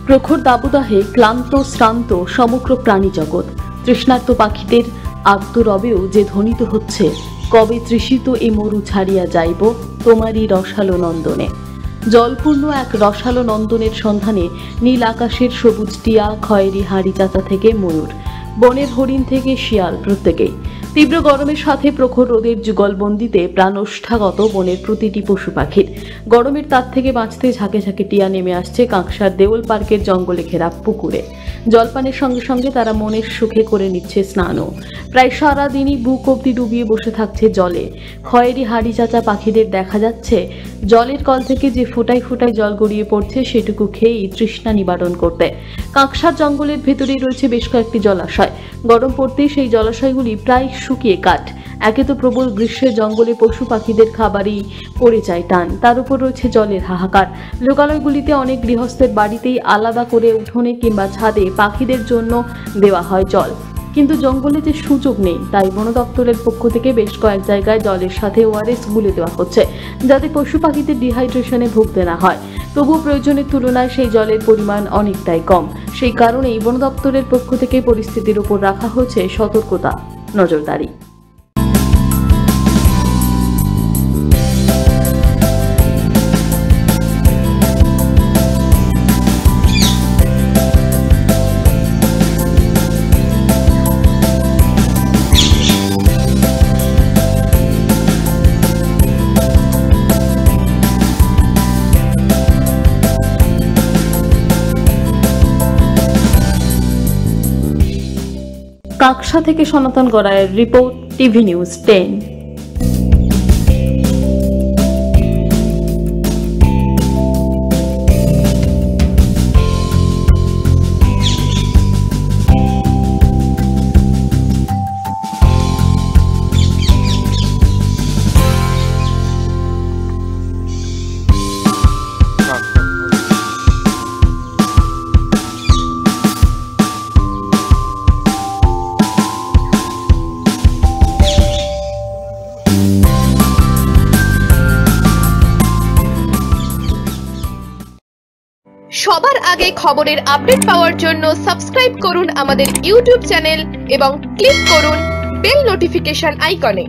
প্রখর দাবদাহে ক্লান্ত শ্রান্ত সমগ্র প্রাণী জগৎ। তৃষ্ণার্ত পাখিদের আত্মরবেও যে ধ্বনিত হচ্ছে, কবে তৃষিত এ মরু ছাড়িয়া যাইব তোমারই রসালো নন্দনে। জলপূর্ণ এক রসালো নন্দনের সন্ধানে নীল আকাশের সবুজ টিয়া, খয়েরি হাঁড়ি চাচা থেকে ময়ূর, বনের হরিণ থেকে শিয়াল, প্রত্যেকেই তীব্র গরমের সাথে প্রখর রোদের যুগলবন্দিতে প্রাণোষ্ঠাগত বনের প্রতিটি পশু পাখির গরমের তার থেকে বাঁচতে ঝাঁকে ঝাঁকে টিয়া নেমে আসছে কাঁকসার দেওল পার্কের জঙ্গলে ঘেরা পুকুরে। জলপানের সঙ্গে সঙ্গে তারা মনের সুখে করে নিচ্ছে স্নানও। প্রায় সারাদিনই বুক অবধি ডুবিয়ে বসে থাকছে জলে। খয়েরি হাঁড়ি চাচা পাখিদের দেখা যাচ্ছে জলের কল থেকে যে ফোঁটায় ফোঁটায় জল গড়িয়ে পড়ছে সেটুকু খেয়েই তৃষ্ণা নিবারণ করতে। কাঁকসার জঙ্গলের ভেতরেই রয়েছে বেশ কয়েকটি জলাশয়। গরম পড়তেই সেই জলাশয়গুলি প্রায় শুকিয়ে কাঠ। একে তো প্রবল গ্রীষ্মের জঙ্গলে পশু পাখিদের খাবারই পড়ে যায় টান, তার উপর রয়েছে জলের হাহাকার। লোকালয়গুলিতে অনেক গৃহস্থের বাড়িতেই আলাদা করে উঠোনে কিংবা ছাদে পাখিদের জন্য দেওয়া হয় জল, কিন্তু জঙ্গলে যে সুযোগ নেই, তাই বন দপ্তরের পক্ষ থেকে বেশ কয়েক জায়গায় জলের সাথে ওআরএস গুলে দেওয়া হচ্ছে, যাতে পশু পাখিদের ডিহাইড্রেশনে ভুগতে না হয়। তবুও প্রয়োজনের তুলনায় সেই জলের পরিমাণ অনেকটাই কম। সেই কারণেই বন দপ্তরের পক্ষ থেকে পরিস্থিতির উপর রাখা হয়েছে সতর্কতা, নজরদারি। কাকসা থেকে সনাতন গড়াইয়ের রিপোর্ট, টিভি নিউজ 10। সবার আগে খবরের আপডেট পাওয়ার জন্য সাবস্ক্রাইব করুন আমাদের ইউটিউব চ্যানেল এবং ক্লিক করুন বেল নোটিফিকেশন আইকনে।